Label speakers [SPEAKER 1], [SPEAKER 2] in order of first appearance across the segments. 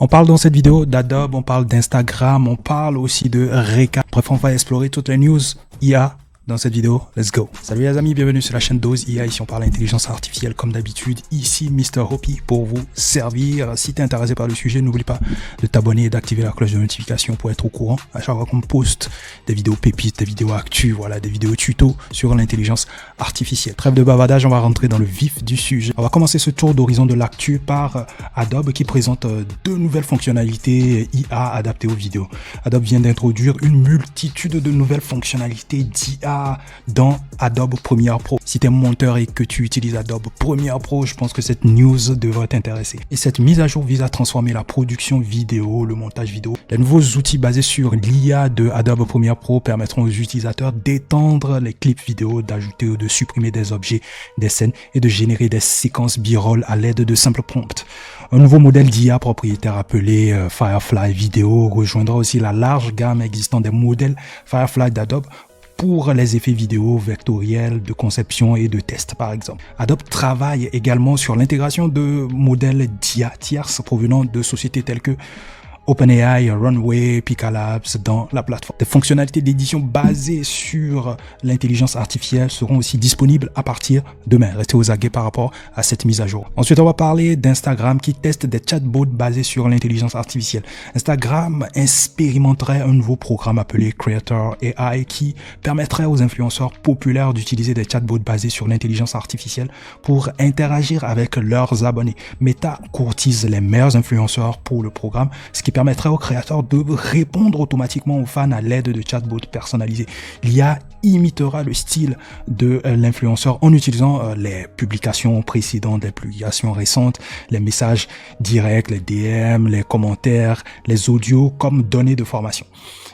[SPEAKER 1] On parle dans cette vidéo d'Adobe, on parle d'Instagram, on parle aussi de Reka. Bref, on va explorer toutes les news IA dans cette vidéo. Let's go. Salut les amis, bienvenue sur la chaîne Dose IA. Ici on parle d'intelligence artificielle comme d'habitude. Ici Mr. Hoppy pour vous servir. Si tu es intéressé par le sujet, n'oublie pas de t'abonner et d'activer la cloche de notification pour être au courant à chaque fois qu'on poste des vidéos pépites, des vidéos actu, voilà, des vidéos tuto sur l'intelligence artificielle. Trêve de bavardage, on va rentrer dans le vif du sujet. On va commencer ce tour d'horizon de l'actu par Adobe qui présente deux nouvelles fonctionnalités IA adaptées aux vidéos. Adobe vient d'introduire une multitude de nouvelles fonctionnalités d'IA dans Adobe Premiere Pro. Si tu es monteur et que tu utilises Adobe Premiere Pro, je pense que cette news devrait t'intéresser. Et cette mise à jour vise à transformer la production vidéo, le montage vidéo. Les nouveaux outils basés sur l'IA de Adobe Premiere Pro permettront aux utilisateurs d'étendre les clips vidéo, d'ajouter ou de supprimer des objets, des scènes et de générer des séquences B-roll à l'aide de simples prompts. Un nouveau modèle d'IA propriétaire appelé Firefly Video rejoindra aussi la large gamme existante des modèles Firefly d'Adobe pour les effets vidéo vectoriels de conception et de test par exemple. Adobe travaille également sur l'intégration de modèles d'IA tierces provenant de sociétés telles que OpenAI, Runway, Pika Labs dans la plateforme. Des fonctionnalités d'édition basées sur l'intelligence artificielle seront aussi disponibles à partir de demain. Restez aux aguets par rapport à cette mise à jour. Ensuite, on va parler d'Instagram qui teste des chatbots basés sur l'intelligence artificielle. Instagram expérimenterait un nouveau programme appelé Creator AI qui permettrait aux influenceurs populaires d'utiliser des chatbots basés sur l'intelligence artificielle pour interagir avec leurs abonnés. Meta courtise les meilleurs influenceurs pour le programme, ce qui permettrait aux créateurs de répondre automatiquement aux fans à l'aide de chatbots personnalisés. L'IA imitera le style de l'influenceur en utilisant les publications précédentes, les publications récentes, les messages directs, les DM, les commentaires, les audios comme données de formation.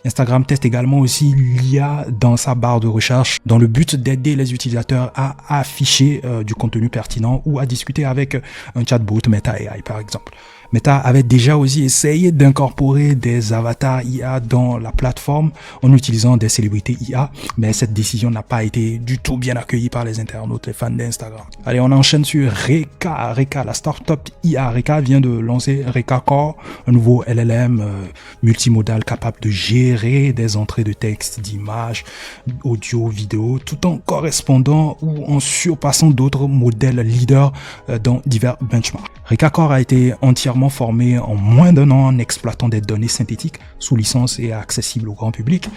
[SPEAKER 1] Instagram teste également aussi l'IA dans sa barre de recherche dans le but d'aider les utilisateurs à afficher du contenu pertinent ou à discuter avec un chatbot Meta AI par exemple. Meta avait déjà aussi essayé d'incorporer des avatars IA dans la plateforme en utilisant des célébrités IA, mais cette décision n'a pas été du tout bien accueillie par les internautes, les fans d'Instagram. Allez, on enchaîne sur Reka. Reka, la startup IA Reka vient de lancer Reka Core, un nouveau LLM multimodal capable de gérer des entrées de texte, d'images, audio, vidéo, tout en correspondant ou en surpassant d'autres modèles leaders dans divers benchmarks. Reka Core a été entièrement formé en moins d'un an en exploitant des données synthétiques sous licence et accessibles au grand public.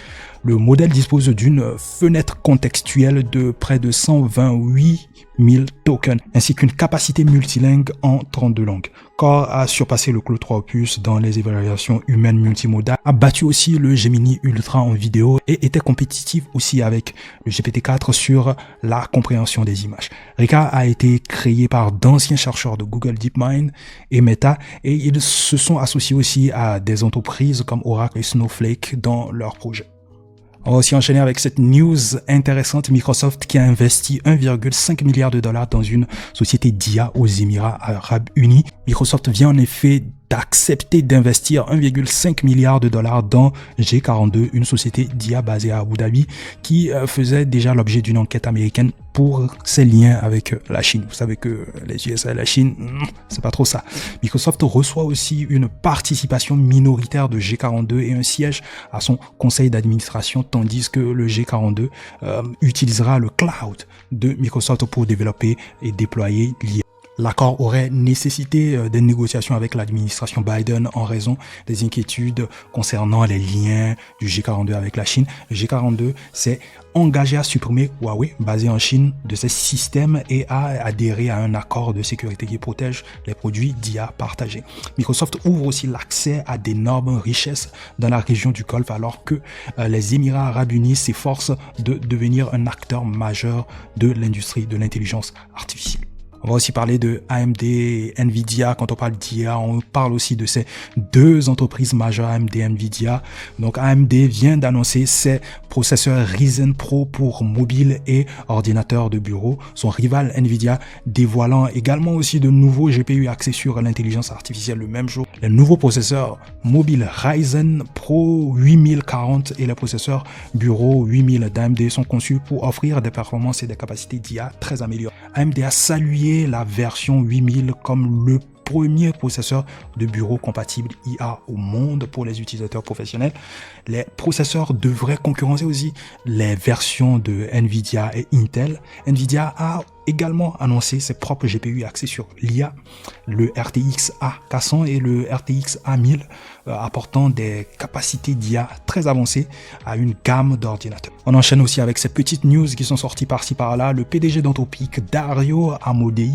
[SPEAKER 1] Le modèle dispose d'une fenêtre contextuelle de près de 128 000 tokens, ainsi qu'une capacité multilingue en 32 langues. Core a surpassé le Claude 3 Opus dans les évaluations humaines multimodales, a battu aussi le Gemini Ultra en vidéo et était compétitif aussi avec le GPT-4 sur la compréhension des images. Reka a été créé par d'anciens chercheurs de Google DeepMind et Meta et ils se sont associés aussi à des entreprises comme Oracle et Snowflake dans leurs projets. On va aussi enchaîner avec cette news intéressante. Microsoft qui a investi 1,5 milliard de dollars dans une société d'IA aux Émirats Arabes Unis. Microsoft vient en effet d'accepter d'investir 1,5 milliard de dollars dans G42, une société d'IA basée à Abu Dhabi qui faisait déjà l'objet d'une enquête américaine pour ses liens avec la Chine. Vous savez que les USA et la Chine, c'est pas trop ça. Microsoft reçoit aussi une participation minoritaire de G42 et un siège à son conseil d'administration, tandis que le G42 utilisera le cloud de Microsoft pour développer et déployer l'IA. L'accord aurait nécessité des négociations avec l'administration Biden en raison des inquiétudes concernant les liens du G42 avec la Chine. Le G42 s'est engagé à supprimer Huawei, basé en Chine, de ses systèmes et à adhérer à un accord de sécurité qui protège les produits d'IA partagés. Microsoft ouvre aussi l'accès à d'énormes richesses dans la région du Golfe alors que les Émirats Arabes Unis s'efforcent de devenir un acteur majeur de l'industrie de l'intelligence artificielle. On va aussi parler de AMD et Nvidia. Quand on parle d'IA, on parle aussi de ces deux entreprises majeures, AMD et Nvidia. Donc AMD vient d'annoncer ses processeurs Ryzen Pro pour mobile et ordinateur de bureau. Son rival Nvidia dévoilant également aussi de nouveaux GPU axés sur l'intelligence artificielle le même jour. Les nouveaux processeurs mobiles Ryzen Pro 8040 et les processeurs bureau 8000 d'AMD sont conçus pour offrir des performances et des capacités d'IA très améliorées. AMD a salué la version 8000 comme le premier processeur de bureau compatible IA au monde pour les utilisateurs professionnels. Les processeurs devraient concurrencer aussi les versions de Nvidia et Intel. Nvidia a également annoncé ses propres GPU axés sur l'IA, le RTX A400 et le RTX A1000, apportant des capacités d'IA très avancées à une gamme d'ordinateurs. On enchaîne aussi avec ces petites news qui sont sorties par-ci par-là. Le PDG d'Anthropic, Dario Amodei,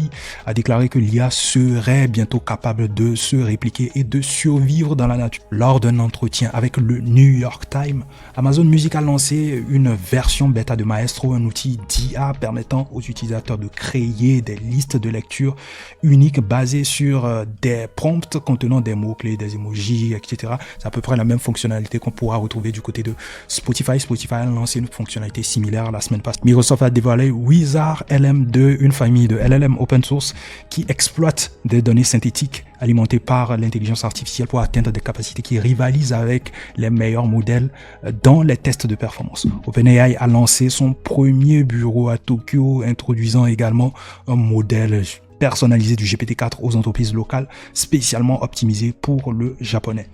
[SPEAKER 1] a déclaré que l'IA serait bientôt capable de se répliquer et de survivre dans la nature. Lors d'un entretien avec le New York Times, Amazon Music a lancé une version bêta de Maestro, un outil d'IA permettant aux utilisateurs de créer des listes de lecture uniques basées sur des prompts contenant des mots-clés, des emojis, etc. C'est à peu près la même fonctionnalité qu'on pourra retrouver du côté de Spotify. Spotify a lancé une fonctionnalité similaire la semaine passée. Microsoft a dévoilé Wizard LM2, une famille de LLM open source qui exploite des données synthétiques alimentées par l'intelligence artificielle pour atteindre des capacités qui rivalisent avec les meilleurs modèles dans les tests de performance. OpenAI a lancé son premier bureau à Tokyo, introduisant également un modèle personnalisé du GPT-4 aux entreprises locales, spécialement optimisé pour le japonais.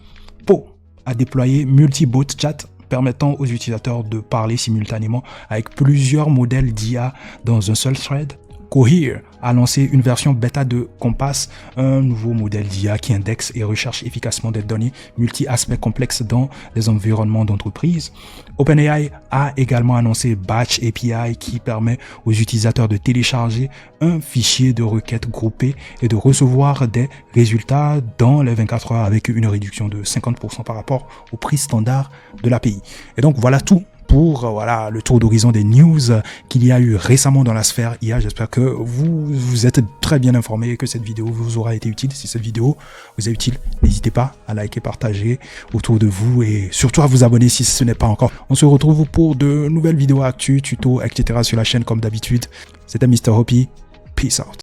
[SPEAKER 1] Po a déployé Multibot Chat, permettant aux utilisateurs de parler simultanément avec plusieurs modèles d'IA dans un seul thread. Cohere a lancé une version bêta de Compass, un nouveau modèle d'IA qui indexe et recherche efficacement des données multi-aspects complexes dans les environnements d'entreprise. OpenAI a également annoncé Batch API qui permet aux utilisateurs de télécharger un fichier de requêtes groupées et de recevoir des résultats dans les 24 heures avec une réduction de 50% par rapport au prix standard de l'API. Et donc voilà tout pour le tour d'horizon des news qu'il y a eu récemment dans la sphère IA. J'espère que vous êtes très bien informés et que cette vidéo vous aura été utile. Si cette vidéo vous est utile, n'hésitez pas à liker, partager autour de vous et surtout à vous abonner si ce n'est pas encore. On se retrouve pour de nouvelles vidéos actu, tutos, etc. sur la chaîne comme d'habitude. C'était Mr. Hoppy. Peace out.